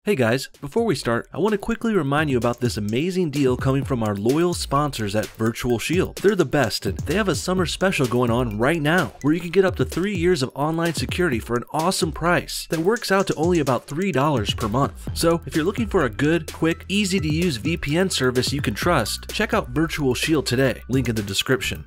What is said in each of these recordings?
Hey guys, before we start, I want to quickly remind you about this amazing deal coming from our loyal sponsors at Virtual Shield. They're the best, and they have a summer special going on right now, where you can get up to 3 years of online security for an awesome price that works out to only about $3 per month. So if you're looking for a good, quick, easy to use VPN service you can trust, check out Virtual Shield today, link in the description.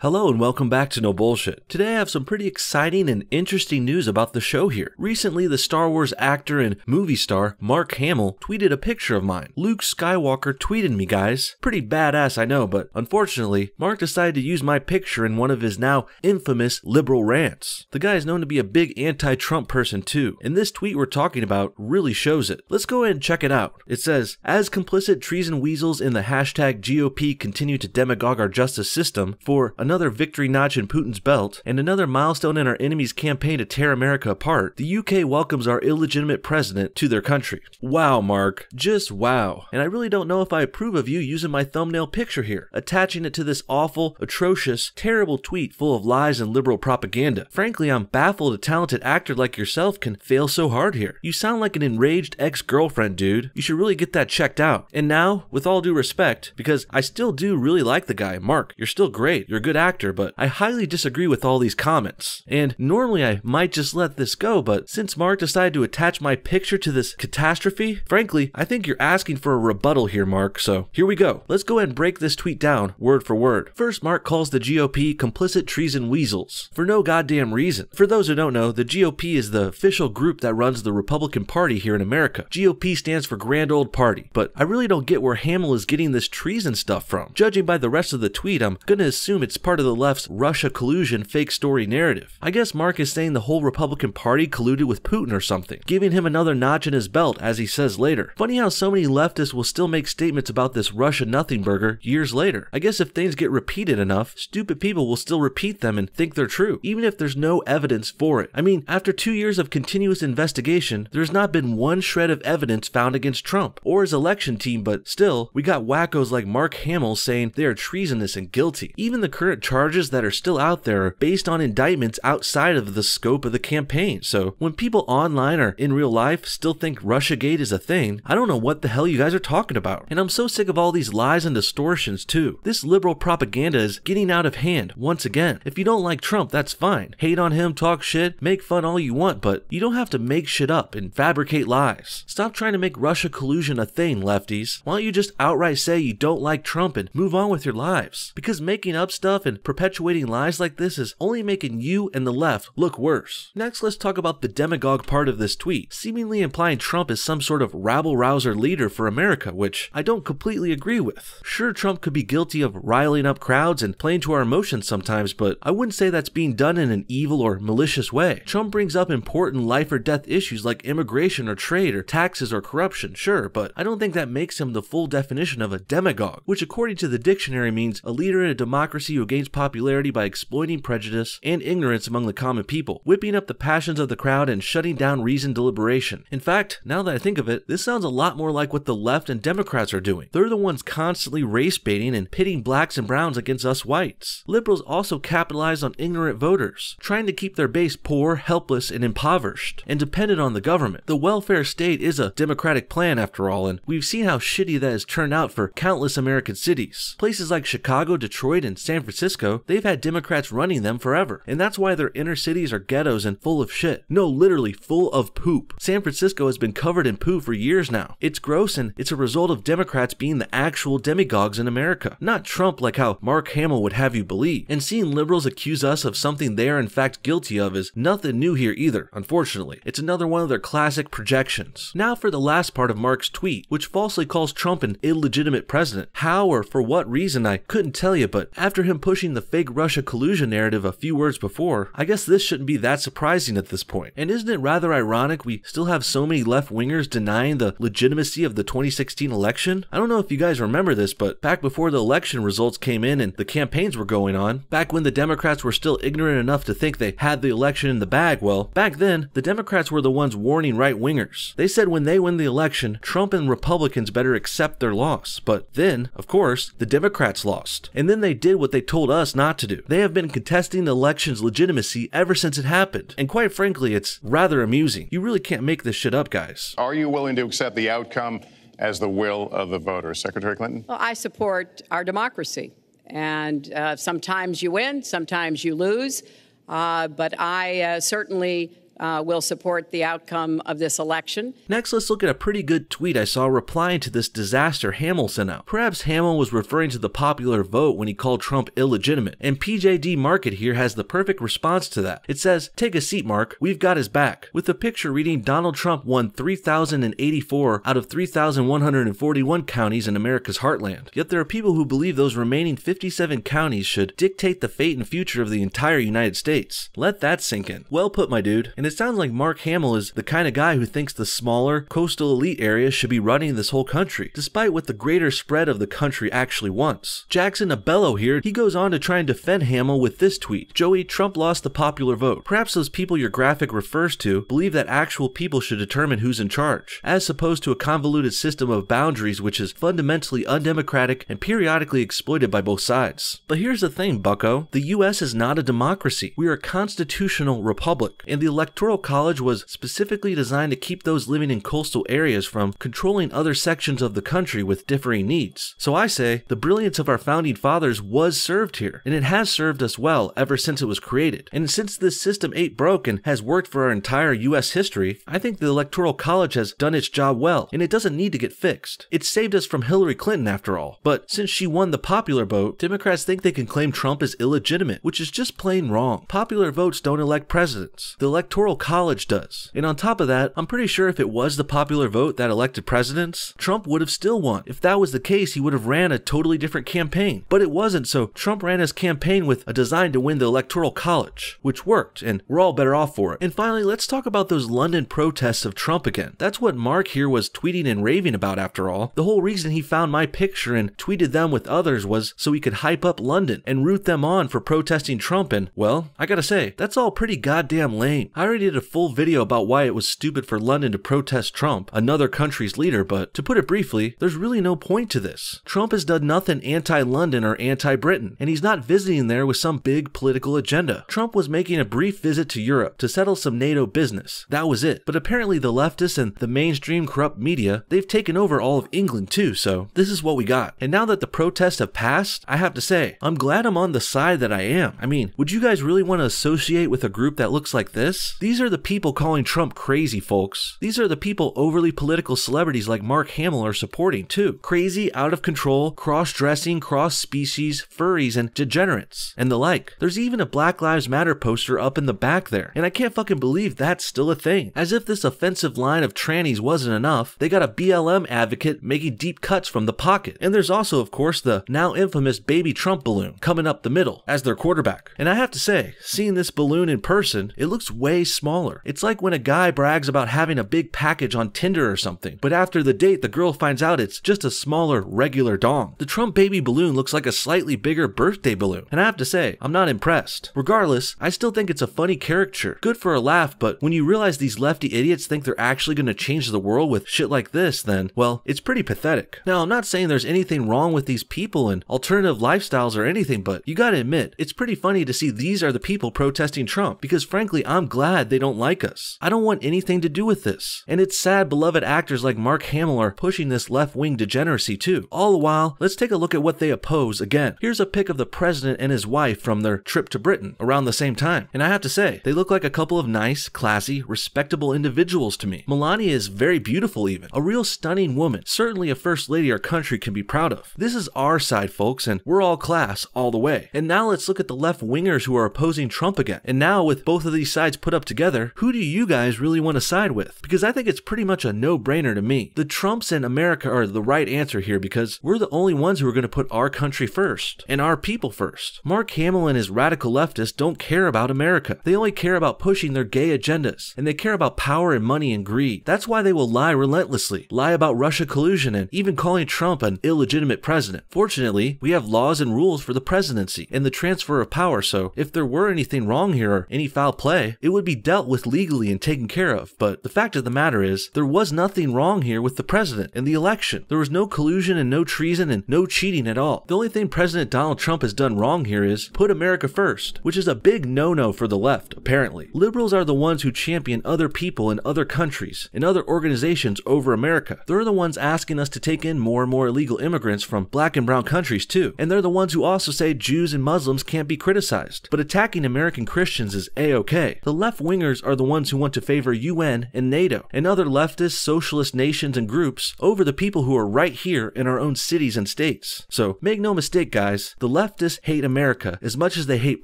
Hello and welcome back to No Bullshit. Today I have some pretty exciting and interesting news about the show here. Recently, the Star Wars actor and movie star Mark Hamill tweeted a picture of mine. Luke Skywalker tweeted me, guys. Pretty badass, I know, but unfortunately, Mark decided to use my picture in one of his now infamous liberal rants. The guy is known to be a big anti-Trump person too, and this tweet we're talking about really shows it. Let's go ahead and check it out. It says, as complicit treason weasels in the hashtag GOP continue to demagogue our justice system for another victory notch in Putin's belt, and another milestone in our enemy's campaign to tear America apart, the UK welcomes our illegitimate president to their country. Wow, Mark. Just wow. And I really don't know if I approve of you using my thumbnail picture here, attaching it to this awful, atrocious, terrible tweet full of lies and liberal propaganda. Frankly, I'm baffled a talented actor like yourself can fail so hard here. You sound like an enraged ex-girlfriend, dude. You should really get that checked out. And now, with all due respect, because I still do really like the guy, Mark, you're still great. You're a good actor, but I highly disagree with all these comments. And normally I might just let this go, but since Mark decided to attach my picture to this catastrophe, frankly, I think you're asking for a rebuttal here, Mark, so here we go. Let's go ahead and break this tweet down word for word. First, Mark calls the GOP complicit treason weasels for no goddamn reason. For those who don't know, the GOP is the official group that runs the Republican Party here in America. GOP stands for Grand Old Party, but I really don't get where Hamill is getting this treason stuff from. Judging by the rest of the tweet, I'm gonna assume it's part of the left's Russia collusion fake story narrative. I guess Mark is saying the whole Republican Party colluded with Putin or something, giving him another notch in his belt, as he says later. Funny how so many leftists will still make statements about this Russia nothing burger years later. I guess if things get repeated enough, stupid people will still repeat them and think they're true, even if there's no evidence for it. I mean, after 2 years of continuous investigation, there's not been one shred of evidence found against Trump or his election team, but still, we got wackos like Mark Hamill saying they are treasonous and guilty. Even the current charges that are still out there are based on indictments outside of the scope of the campaign. So when people online or in real life still think Russiagate is a thing, I don't know what the hell you guys are talking about. And I'm so sick of all these lies and distortions too. This liberal propaganda is getting out of hand once again. If you don't like Trump, that's fine. Hate on him, talk shit, make fun all you want, but you don't have to make shit up and fabricate lies. Stop trying to make Russia collusion a thing, lefties. Why don't you just outright say you don't like Trump and move on with your lives? Because making up stuff and perpetuating lies like this is only making you and the left look worse. Next, let's talk about the demagogue part of this tweet, seemingly implying Trump is some sort of rabble-rouser leader for America, which I don't completely agree with. Sure, Trump could be guilty of riling up crowds and playing to our emotions sometimes, but I wouldn't say that's being done in an evil or malicious way. Trump brings up important life or death issues like immigration or trade or taxes or corruption, sure, but I don't think that makes him the full definition of a demagogue, which according to the dictionary means a leader in a democracy who gains popularity by exploiting prejudice and ignorance among the common people, whipping up the passions of the crowd and shutting down reasoned deliberation. In fact, now that I think of it, this sounds a lot more like what the left and Democrats are doing. They're the ones constantly race baiting and pitting blacks and browns against us whites. Liberals also capitalize on ignorant voters, trying to keep their base poor, helpless, and impoverished, and dependent on the government. The welfare state is a democratic plan after all, and we've seen how shitty that has turned out for countless American cities. Places like Chicago, Detroit, and San Francisco, they've had Democrats running them forever, and that's why their inner cities are ghettos and full of shit. No, literally full of poop. San Francisco has been covered in poo for years now. It's gross, and it's a result of Democrats being the actual demagogues in America, not Trump like how Mark Hamill would have you believe. And seeing liberals accuse us of something they are in fact guilty of is nothing new here either, unfortunately. It's another one of their classic projections. Now for the last part of Mark's tweet, which falsely calls Trump an illegitimate president. How or for what reason I couldn't tell you, but after him pushing the fake Russia collusion narrative a few words before, I guess this shouldn't be that surprising at this point. And isn't it rather ironic we still have so many left-wingers denying the legitimacy of the 2016 election? I don't know if you guys remember this, but back before the election results came in and the campaigns were going on, back when the Democrats were still ignorant enough to think they had the election in the bag, well, back then, the Democrats were the ones warning right-wingers. They said when they win the election, Trump and Republicans better accept their loss. But then, of course, the Democrats lost. And then they did what they told told us not to do. They have been contesting the election's legitimacy ever since it happened. And quite frankly, it's rather amusing. You really can't make this shit up, guys. Are you willing to accept the outcome as the will of the voters? Secretary Clinton? Well, I support our democracy. And sometimes you win, sometimes you lose. But I certainly will support the outcome of this election. Next, let's look at a pretty good tweet I saw replying to this disaster Hamill sent out. Perhaps Hamill was referring to the popular vote when he called Trump illegitimate, and PJD Market here has the perfect response to that. It says, "Take a seat, Mark, we've got his back," with the picture reading Donald Trump won 3,084 out of 3,141 counties in America's heartland. Yet there are people who believe those remaining 57 counties should dictate the fate and future of the entire United States. Let that sink in. Well put, my dude. And it sounds like Mark Hamill is the kind of guy who thinks the smaller, coastal elite areas should be running this whole country, despite what the greater spread of the country actually wants. Jackson Abello here, he goes on to try and defend Hamill with this tweet. "Joey, Trump lost the popular vote. Perhaps those people your graphic refers to believe that actual people should determine who's in charge, as opposed to a convoluted system of boundaries which is fundamentally undemocratic and periodically exploited by both sides." But here's the thing, bucko. The US is not a democracy. We are a constitutional republic, and the Electoral College was specifically designed to keep those living in coastal areas from controlling other sections of the country with differing needs. So I say, the brilliance of our founding fathers was served here, and it has served us well ever since it was created. And since this system ain't broke and has worked for our entire US history, I think the Electoral College has done its job well, and it doesn't need to get fixed. It saved us from Hillary Clinton after all. But since she won the popular vote, Democrats think they can claim Trump as illegitimate, which is just plain wrong. Popular votes don't elect presidents. The Electoral College does. And on top of that, I'm pretty sure if it was the popular vote that elected presidents, Trump would have still won. If that was the case, he would have ran a totally different campaign. But it wasn't, so Trump ran his campaign with a design to win the Electoral College, which worked, and we're all better off for it. And finally, let's talk about those London protests of Trump again. That's what Mark here was tweeting and raving about after all. The whole reason he found my picture and tweeted them with others was so he could hype up London and root them on for protesting Trump, and well, I gotta say, that's all pretty goddamn lame. I already did a full video about why it was stupid for London to protest Trump, another country's leader, but to put it briefly, there's really no point to this. Trump has done nothing anti-London or anti-Britain, and he's not visiting there with some big political agenda. Trump was making a brief visit to Europe to settle some NATO business. That was it. But apparently the leftists and the mainstream corrupt media, they've taken over all of England too, so this is what we got. And now that the protests have passed, I have to say, I'm glad I'm on the side that I am. I mean, would you guys really want to associate with a group that looks like this? These are the people calling Trump crazy, folks. These are the people overly political celebrities like Mark Hamill are supporting too. Crazy, out of control, cross-dressing, cross-species, furries, and degenerates, and the like. There's even a Black Lives Matter poster up in the back there, and I can't fucking believe that's still a thing. As if this offensive line of trannies wasn't enough, they got a BLM advocate making deep cuts from the pocket. And there's also, of course, the now infamous baby Trump balloon coming up the middle as their quarterback. And I have to say, seeing this balloon in person, it looks way smaller. It's like when a guy brags about having a big package on Tinder or something, but after the date the girl finds out it's just a smaller regular dong. The Trump baby balloon looks like a slightly bigger birthday balloon, and I have to say, I'm not impressed. Regardless, I still think it's a funny caricature. Good for a laugh, but when you realize these lefty idiots think they're actually going to change the world with shit like this, then, well, it's pretty pathetic. Now, I'm not saying there's anything wrong with these people and alternative lifestyles or anything, but you gotta admit, it's pretty funny to see these are the people protesting Trump, because frankly, I'm glad they don't like us. I don't want anything to do with this. And it's sad beloved actors like Mark Hamill are pushing this left-wing degeneracy too. All the while, let's take a look at what they oppose again. Here's a pic of the president and his wife from their trip to Britain around the same time. And I have to say, they look like a couple of nice, classy, respectable individuals to me. Melania is very beautiful even. A real stunning woman. Certainly a first lady our country can be proud of. This is our side, folks, and we're all class all the way. And now let's look at the left-wingers who are opposing Trump again. And now with both of these sides put up together, who do you guys really want to side with? Because I think it's pretty much a no-brainer to me. The Trumps and America are the right answer here because we're the only ones who are going to put our country first and our people first. Mark Hamill and his radical leftists don't care about America. They only care about pushing their gay agendas, and they care about power and money and greed. That's why they will lie relentlessly, lie about Russia collusion and even calling Trump an illegitimate president. Fortunately, we have laws and rules for the presidency and the transfer of power, so if there were anything wrong here or any foul play, it would be dealt with legally and taken care of, but the fact of the matter is, there was nothing wrong here with the president and the election. There was no collusion and no treason and no cheating at all. The only thing President Donald Trump has done wrong here is put America first, which is a big no-no for the left, apparently. Liberals are the ones who champion other people in other countries and other organizations over America. They're the ones asking us to take in more and more illegal immigrants from black and brown countries too. And they're the ones who also say Jews and Muslims can't be criticized. But attacking American Christians is A-okay. The left-wingers are the ones who want to favor UN and NATO and other leftist, socialist nations and groups over the people who are right here in our own cities and states. So make no mistake, guys, the leftists hate America as much as they hate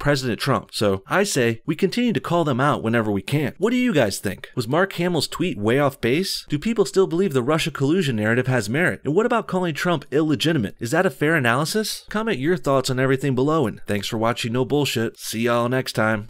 President Trump. So I say we continue to call them out whenever we can. What do you guys think? Was Mark Hamill's tweet way off base? Do people still believe the Russia collusion narrative has merit? And what about calling Trump illegitimate? Is that a fair analysis? Comment your thoughts on everything below, and thanks for watching No Bullshit. See y'all next time.